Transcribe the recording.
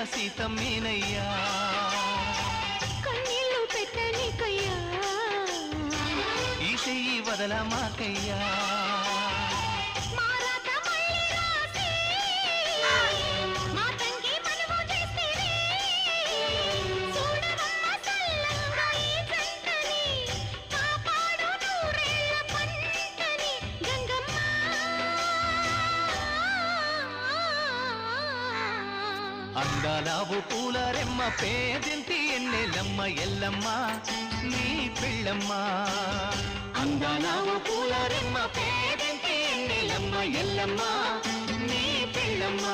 సీతమ్మేనయ్యా కన్నీళ్ళు పెట్టనికయ్యా ఈ చెయ్యి వదలమాకయ్యా అందాలావు పూల రెమ్మ పేదింటి ఎన్నెలమ్మ ఎల్లమ్మ నీ పిల్లమ్మ అందాలావు పూల రెమ్మ పేదింటి ఎన్నెలమ్మ ఎల్లమ్మ నీ పిల్లమ్మ